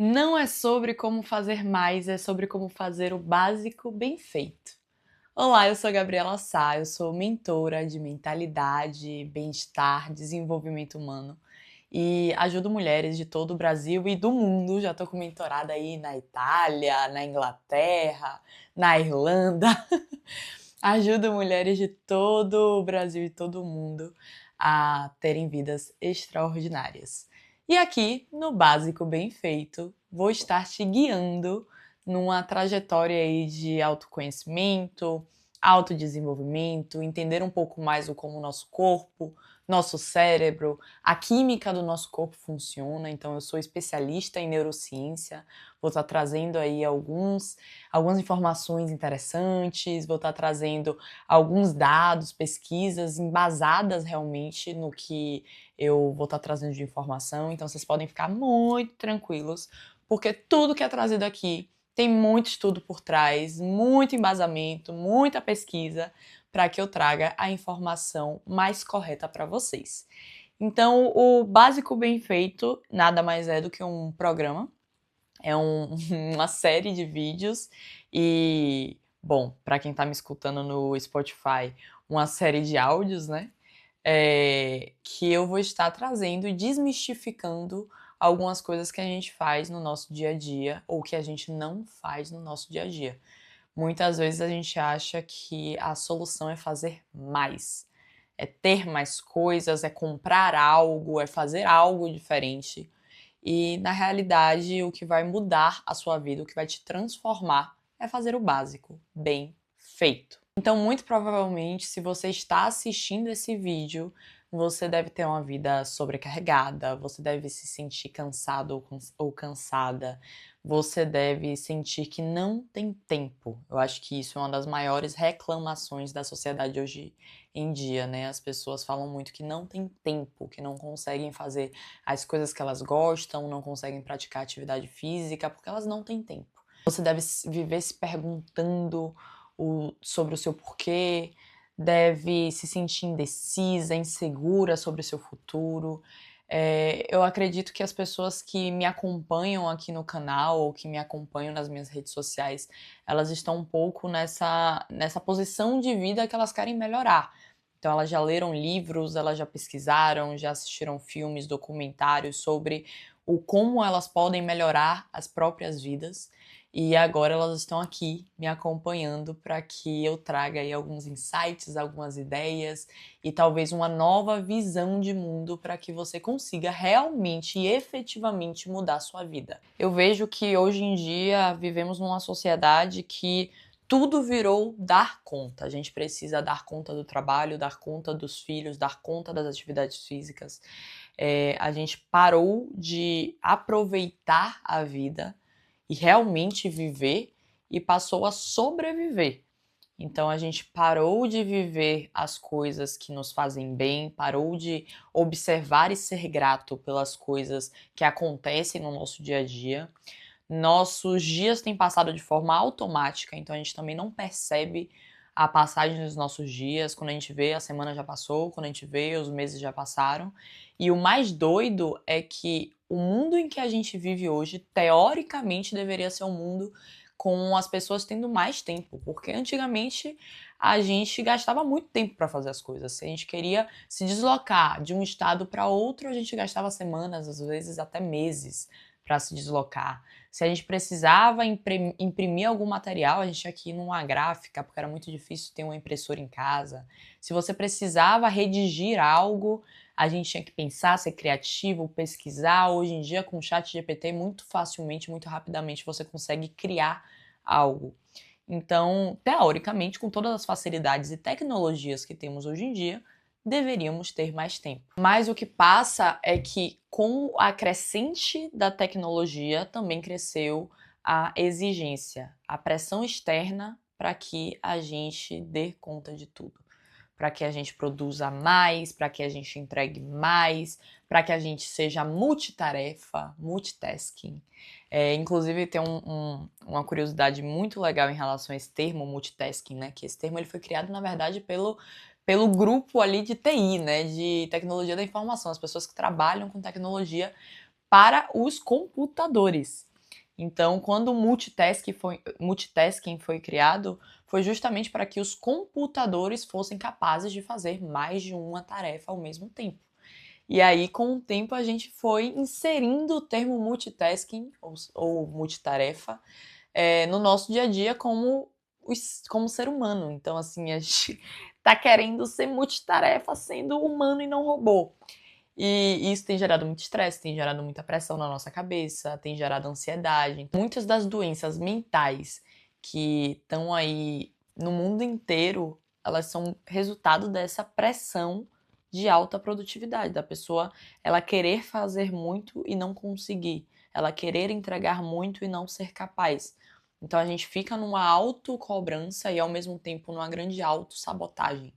Não é sobre como fazer mais, é sobre como fazer o básico bem feito. Olá, eu sou Gabriela Sá, eu sou mentora de mentalidade, bem-estar, desenvolvimento humano e ajudo mulheres de todo o Brasil e do mundo. Já tô com mentorada aí na Itália, na Inglaterra, na Irlanda. Ajudo mulheres de todo o Brasil e todo o mundo a terem vidas extraordinárias. E aqui, no Básico Bem Feito, vou estar te guiando numa trajetória aí de autoconhecimento, autodesenvolvimento, entender um pouco mais o como o nosso corpo, nosso cérebro, a química do nosso corpo funciona. Então, eu sou especialista em neurociência, vou estar trazendo aí algumas informações interessantes, vou estar trazendo alguns dados, pesquisas embasadas realmente no que eu vou estar trazendo de informação. Então vocês podem ficar muito tranquilos, porque tudo que é trazido aqui tem muito estudo por trás, muito embasamento, muita pesquisa para que eu traga a informação mais correta para vocês. Então, o Básico Bem Feito nada mais é do que um programa, uma série de vídeos e, bom, para quem tá me escutando no Spotify, uma série de áudios, né? Que eu vou estar trazendo e desmistificando algumas coisas que a gente faz no nosso dia a dia ou que a gente não faz no nosso dia a dia. Muitas vezes a gente acha que a solução é fazer mais, é ter mais coisas, é comprar algo, é fazer algo diferente. E na realidade, o que vai mudar a sua vida, o que vai te transformar, é fazer o básico, bem feito. Então, muito provavelmente, se você está assistindo esse vídeo, você deve ter uma vida sobrecarregada, você deve se sentir cansado ou cansada, você deve sentir que não tem tempo. Eu acho que isso é uma das maiores reclamações da sociedade hoje em dia, né? As pessoas falam muito que não tem tempo, que não conseguem fazer as coisas que elas gostam, não conseguem praticar atividade física porque elas não têm tempo. Você deve viver se perguntando sobre o seu porquê, deve se sentir indecisa, insegura sobre o seu futuro. Eu acredito que as pessoas que me acompanham aqui no canal ou que me acompanham nas minhas redes sociais, elas estão um pouco nessa posição de vida que elas querem melhorar. Então, elas já leram livros, elas já pesquisaram, já assistiram filmes, documentários sobre o como elas podem melhorar as próprias vidas. E agora elas estão aqui me acompanhando para que eu traga aí alguns insights, algumas ideias e talvez uma nova visão de mundo para que você consiga realmente e efetivamente mudar a sua vida. Eu vejo que hoje em dia vivemos numa sociedade que tudo virou dar conta. A gente precisa dar conta do trabalho, dar conta dos filhos, dar conta das atividades físicas. A gente parou de aproveitar a vida e realmente viver e passou a sobreviver. Então a gente parou de viver as coisas que nos fazem bem, parou de observar e ser grato pelas coisas que acontecem no nosso dia a dia. Nossos dias têm passado de forma automática, então a gente também não percebe a passagem dos nossos dias. Quando a gente vê, a semana já passou, quando a gente vê, os meses já passaram. E o mais doido é que o mundo em que a gente vive hoje, teoricamente, deveria ser um mundo com as pessoas tendo mais tempo, porque antigamente a gente gastava muito tempo para fazer as coisas. Se a gente queria se deslocar de um estado para outro, a gente gastava semanas, às vezes até meses para se deslocar. Se a gente precisava imprimir algum material, a gente tinha que ir numa gráfica, porque era muito difícil ter uma impressora em casa. Se você precisava redigir algo, a gente tinha que pensar, ser criativo, pesquisar. Hoje em dia, com o chat GPT, muito facilmente, muito rapidamente, você consegue criar algo. Então, teoricamente, com todas as facilidades e tecnologias que temos hoje em dia, deveríamos ter mais tempo. Mas o que passa é que, com a crescente da tecnologia, também cresceu a exigência, a pressão externa para que a gente dê conta de tudo. Para que a gente produza mais, para que a gente entregue mais, para que a gente seja multitarefa, multitasking. Inclusive, tem uma curiosidade muito legal em relação a esse termo multitasking, né? Que esse termo ele foi criado, na verdade, pelo grupo ali de TI, né, de tecnologia da informação, as pessoas que trabalham com tecnologia para os computadores. Então, quando o multitasking foi criado, foi justamente para que os computadores fossem capazes de fazer mais de uma tarefa ao mesmo tempo. E aí, com o tempo, a gente foi inserindo o termo multitasking, ou multitarefa, no nosso dia a dia como ser humano. Então, assim, a gente tá querendo ser multitarefa sendo humano e não robô. E isso tem gerado muito estresse, tem gerado muita pressão na nossa cabeça, tem gerado ansiedade. Muitas das doenças mentais que estão aí no mundo inteiro, elas são resultado dessa pressão de alta produtividade, da pessoa ela querer fazer muito e não conseguir, ela querer entregar muito e não ser capaz. Então a gente fica numa autocobrança e ao mesmo tempo numa grande autossabotagem.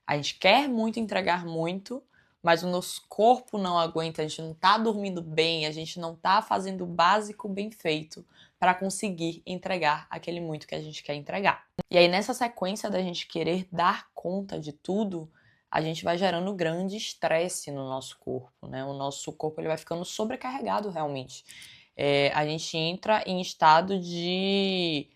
A gente quer muito entregar muito, mas o nosso corpo não aguenta, a gente não tá dormindo bem, a gente não tá fazendo o básico bem feito para conseguir entregar aquele muito que a gente quer entregar. E aí nessa sequência da gente querer dar conta de tudo, a gente vai gerando grande estresse no nosso corpo, né? O nosso corpo ele vai ficando sobrecarregado realmente. A gente entra em estado de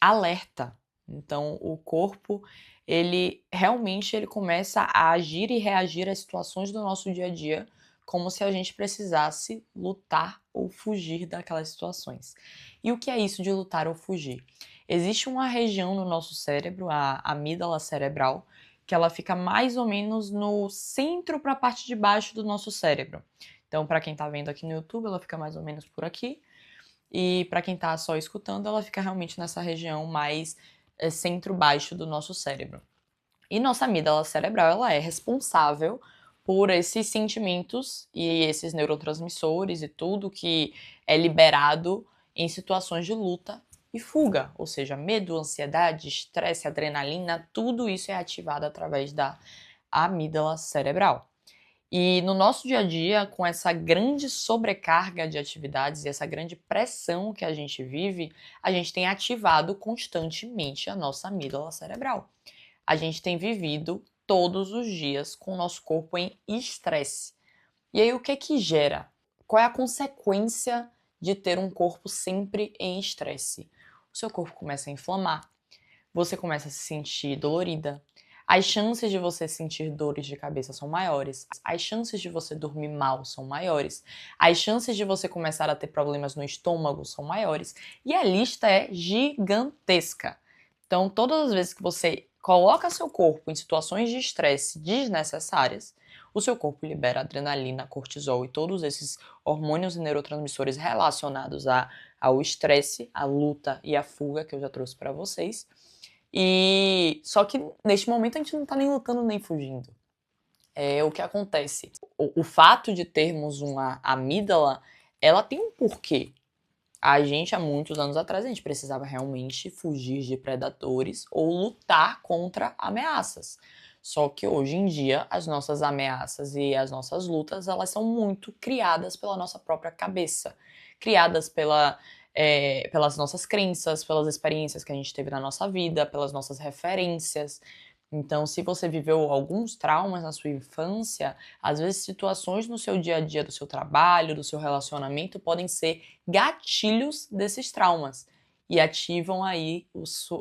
alerta. Então, o corpo, ele realmente ele começa a agir e reagir às situações do nosso dia a dia, como se a gente precisasse lutar ou fugir daquelas situações. E o que é isso de lutar ou fugir? Existe uma região no nosso cérebro, a amígdala cerebral, que ela fica mais ou menos no centro para a parte de baixo do nosso cérebro. Então, para quem está vendo aqui no YouTube, ela fica mais ou menos por aqui. E para quem está só escutando, ela fica realmente nessa região mais centro-baixo do nosso cérebro. E nossa amígdala cerebral, ela é responsável por esses sentimentos e esses neurotransmissores e tudo que é liberado em situações de luta e fuga, ou seja, medo, ansiedade, estresse, adrenalina, tudo isso é ativado através da amígdala cerebral. E no nosso dia a dia, com essa grande sobrecarga de atividades e essa grande pressão que a gente vive, a gente tem ativado constantemente a nossa amígdala cerebral. A gente tem vivido todos os dias com o nosso corpo em estresse. E aí o que que gera? Qual é a consequência de ter um corpo sempre em estresse? O seu corpo começa a inflamar, você começa a se sentir dolorida. As chances de você sentir dores de cabeça são maiores. As chances de você dormir mal são maiores. As chances de você começar a ter problemas no estômago são maiores. E a lista é gigantesca. Então, todas as vezes que você coloca seu corpo em situações de estresse desnecessárias, o seu corpo libera adrenalina, cortisol e todos esses hormônios e neurotransmissores relacionados ao estresse, à luta e à fuga que eu já trouxe para vocês. E só que neste momento a gente não tá nem lutando nem fugindo. O que acontece? O fato de termos uma amígdala, ela tem um porquê. A gente, há muitos anos atrás, a gente precisava realmente fugir de predadores ou lutar contra ameaças. Só que hoje em dia, as nossas ameaças e as nossas lutas, elas são muito criadas pela nossa própria cabeça. Criadas pelas nossas crenças, pelas experiências que a gente teve na nossa vida, pelas nossas referências. Então, se você viveu alguns traumas na sua infância, às vezes situações no seu dia a dia, do seu trabalho, do seu relacionamento, podem ser gatilhos desses traumas. E ativam aí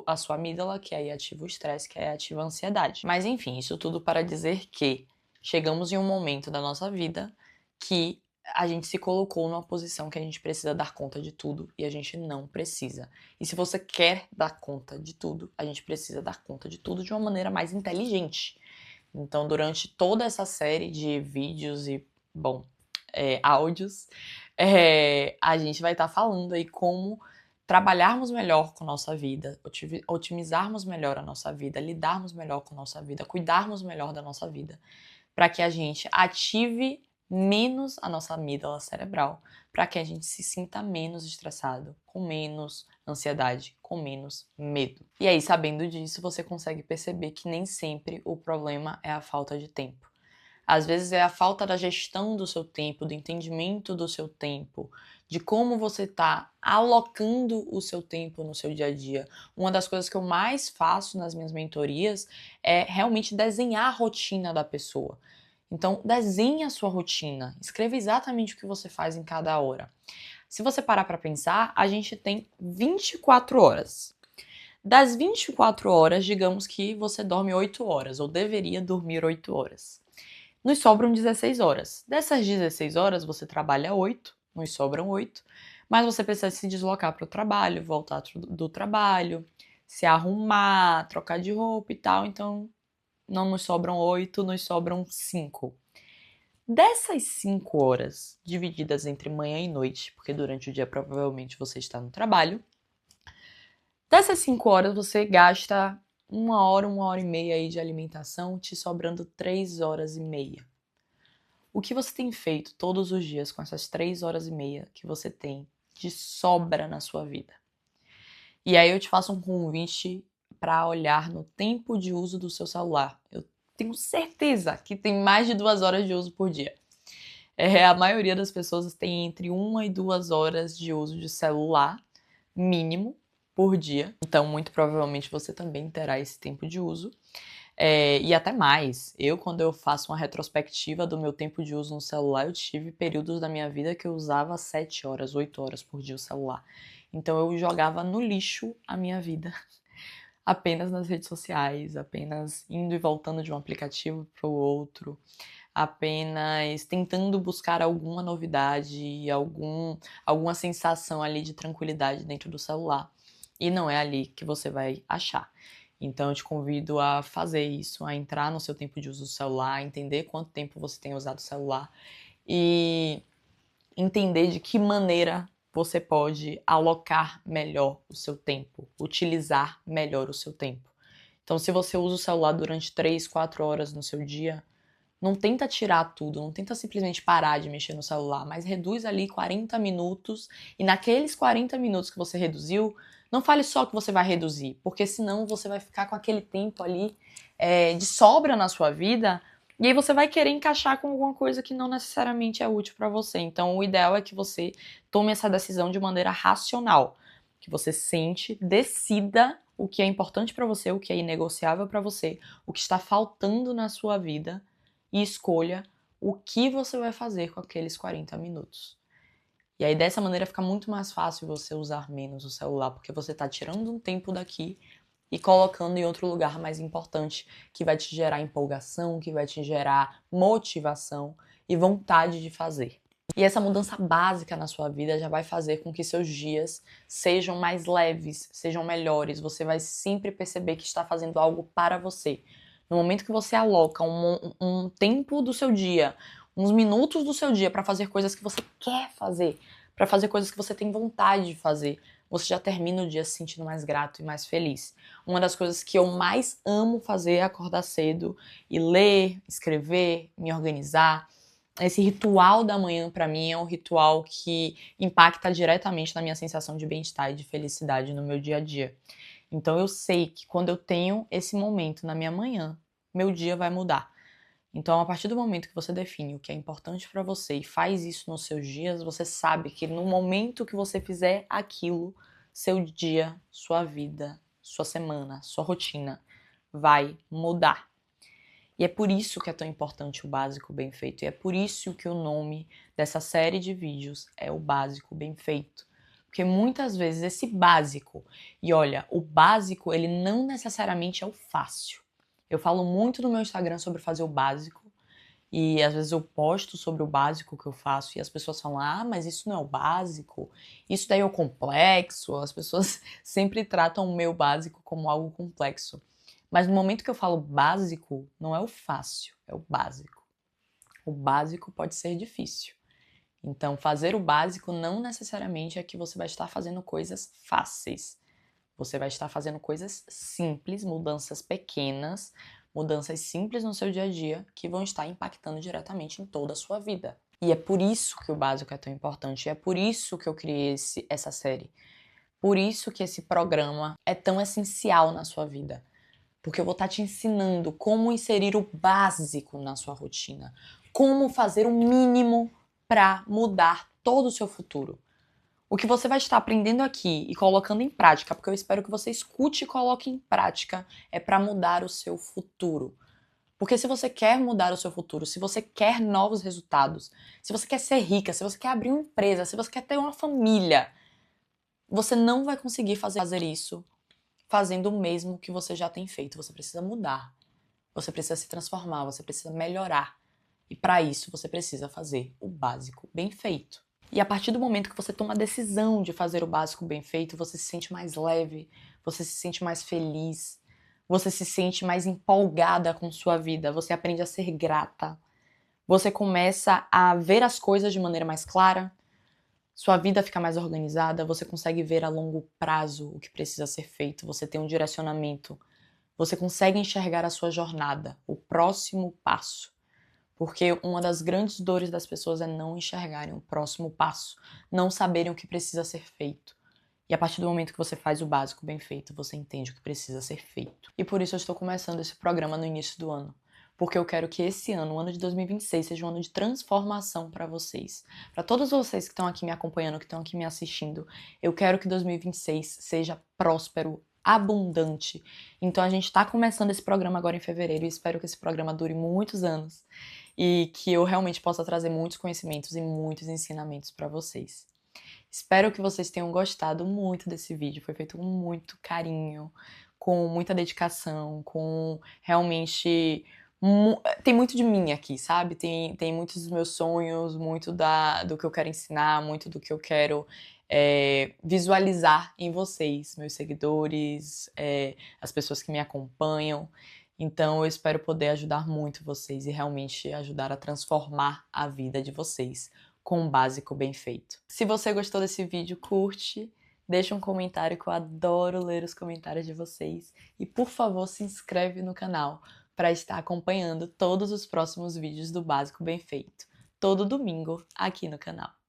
a sua amígdala, que aí ativa o estresse, que aí ativa a ansiedade. Mas enfim, isso tudo para dizer que chegamos em um momento da nossa vida que a gente se colocou numa posição que a gente precisa dar conta de tudo e a gente não precisa. E se você quer dar conta de tudo, a gente precisa dar conta de tudo de uma maneira mais inteligente. Então, durante toda essa série de vídeos e, bom, áudios, a gente vai estar falando aí como trabalharmos melhor com a nossa vida, otimizarmos melhor a nossa vida, lidarmos melhor com a nossa vida, cuidarmos melhor da nossa vida, para que a gente ative menos a nossa amígdala cerebral, para que a gente se sinta menos estressado, com menos ansiedade, com menos medo. E aí, sabendo disso, você consegue perceber que nem sempre o problema é a falta de tempo. Às vezes é a falta da gestão do seu tempo, do entendimento do seu tempo, de como você está alocando o seu tempo no seu dia a dia. Uma das coisas que eu mais faço nas minhas mentorias é realmente desenhar a rotina da pessoa. Então, desenhe a sua rotina, escreva exatamente o que você faz em cada hora. Se você parar para pensar, a gente tem 24 horas. Das 24 horas, digamos que você dorme 8 horas, ou deveria dormir 8 horas. Nos sobram 16 horas. Dessas 16 horas, você trabalha 8, nos sobram 8, mas você precisa se deslocar para o trabalho, voltar do trabalho, se arrumar, trocar de roupa e tal, então não nos sobram 8, nos sobram 5. Dessas 5 horas, divididas entre manhã e noite, porque durante o dia provavelmente você está no trabalho, dessas 5 horas você gasta 1 hora e meia aí de alimentação, te sobrando 3 horas e meia. O que você tem feito todos os dias com essas 3 horas e meia que você tem de sobra na sua vida? E aí eu te faço um convite para olhar no tempo de uso do seu celular. Eu tenho certeza que tem mais de 2 horas de uso por dia. A maioria das pessoas tem entre 1 e 2 horas de uso de celular, mínimo, por dia. Então, muito provavelmente você também terá esse tempo de uso. E até mais. Quando eu faço uma retrospectiva do meu tempo de uso no celular, eu tive períodos da minha vida que eu usava 7 horas, 8 horas por dia o celular. Então eu jogava no lixo a minha vida. Apenas nas redes sociais, apenas indo e voltando de um aplicativo para o outro, apenas tentando buscar alguma novidade, alguma sensação ali de tranquilidade dentro do celular. E não é ali que você vai achar. Então eu te convido a fazer isso, a entrar no seu tempo de uso do celular, a entender quanto tempo você tem usado o celular e entender de que maneira você pode alocar melhor o seu tempo, utilizar melhor o seu tempo. Então, se você usa o celular durante 3, 4 horas no seu dia, não tenta tirar tudo, não tenta simplesmente parar de mexer no celular, mas reduz ali 40 minutos e naqueles 40 minutos que você reduziu, não fale só que você vai reduzir, porque senão você vai ficar com aquele tempo ali de sobra na sua vida e aí você vai querer encaixar com alguma coisa que não necessariamente é útil para você. Então, o ideal é que você tome essa decisão de maneira racional, que você sente, decida o que é importante para você, o que é inegociável para você, o que está faltando na sua vida e escolha o que você vai fazer com aqueles 40 minutos. E aí, dessa maneira, fica muito mais fácil você usar menos o celular, porque você está tirando um tempo daqui e colocando em outro lugar mais importante, que vai te gerar empolgação, que vai te gerar motivação e vontade de fazer. E essa mudança básica na sua vida já vai fazer com que seus dias sejam mais leves, sejam melhores. Você vai sempre perceber que está fazendo algo para você. No momento que você aloca um tempo do seu dia, uns minutos do seu dia para fazer coisas que você quer fazer, para fazer coisas que você tem vontade de fazer, você já termina o dia se sentindo mais grato e mais feliz. Uma das coisas que eu mais amo fazer é acordar cedo e ler, escrever, me organizar. Esse ritual da manhã, para mim, é um ritual que impacta diretamente na minha sensação de bem-estar e de felicidade no meu dia a dia. Então eu sei que quando eu tenho esse momento na minha manhã, meu dia vai mudar. Então, a partir do momento que você define o que é importante para você e faz isso nos seus dias, você sabe que no momento que você fizer aquilo, seu dia, sua vida, sua semana, sua rotina vai mudar. E é por isso que é tão importante o básico bem feito. E é por isso que o nome dessa série de vídeos é o básico bem feito. Porque muitas vezes esse básico, e olha, o básico ele não necessariamente é o fácil. Eu falo muito no meu Instagram sobre fazer o básico e às vezes eu posto sobre o básico que eu faço e as pessoas falam, ah, mas isso não é o básico, isso daí é o complexo. As pessoas sempre tratam o meu básico como algo complexo. Mas no momento que eu falo básico, não é o fácil, é o básico. O básico pode ser difícil. Então, fazer o básico não necessariamente é que você vai estar fazendo coisas fáceis. Você vai estar fazendo coisas simples, mudanças pequenas, mudanças simples no seu dia a dia que vão estar impactando diretamente em toda a sua vida. E é por isso que o básico é tão importante, e é por isso que eu criei essa série. Por isso que esse programa é tão essencial na sua vida. Porque eu vou estar te ensinando como inserir o básico na sua rotina, como fazer o mínimo para mudar todo o seu futuro. O que você vai estar aprendendo aqui e colocando em prática, porque eu espero que você escute e coloque em prática, é para mudar o seu futuro. Porque se você quer mudar o seu futuro, se você quer novos resultados, se você quer ser rica, se você quer abrir uma empresa, se você quer ter uma família, você não vai conseguir fazer isso fazendo o mesmo que você já tem feito. Você precisa mudar, você precisa se transformar, você precisa melhorar. E para isso você precisa fazer o básico bem feito. E a partir do momento que você toma a decisão de fazer o básico bem feito, você se sente mais leve, você se sente mais feliz, você se sente mais empolgada com sua vida, você aprende a ser grata, você começa a ver as coisas de maneira mais clara, sua vida fica mais organizada, você consegue ver a longo prazo o que precisa ser feito, você tem um direcionamento, você consegue enxergar a sua jornada, o próximo passo. Porque uma das grandes dores das pessoas é não enxergarem o próximo passo, não saberem o que precisa ser feito. E a partir do momento que você faz o básico bem feito, você entende o que precisa ser feito. E por isso eu estou começando esse programa no início do ano. Porque eu quero que esse ano, o ano de 2026, seja um ano de transformação para vocês. Para todos vocês que estão aqui me acompanhando, que estão aqui me assistindo, eu quero que 2026 seja próspero, abundante. Então a gente está começando esse programa agora em fevereiro e espero que esse programa dure muitos anos e que eu realmente possa trazer muitos conhecimentos e muitos ensinamentos para vocês. Espero que vocês tenham gostado muito desse vídeo, foi feito com muito carinho, com muita dedicação, com realmente... Tem muito de mim aqui, sabe? Tem muitos dos meus sonhos, muito do que eu quero ensinar, muito do que eu quero visualizar em vocês, meus seguidores, as pessoas que me acompanham. Então eu espero poder ajudar muito vocês e realmente ajudar a transformar a vida de vocês com um básico bem feito. Se você gostou desse vídeo, curte, deixa um comentário que eu adoro ler os comentários de vocês. E por favor, se inscreve no canal para estar acompanhando todos os próximos vídeos do Básico Bem Feito, todo domingo aqui no canal.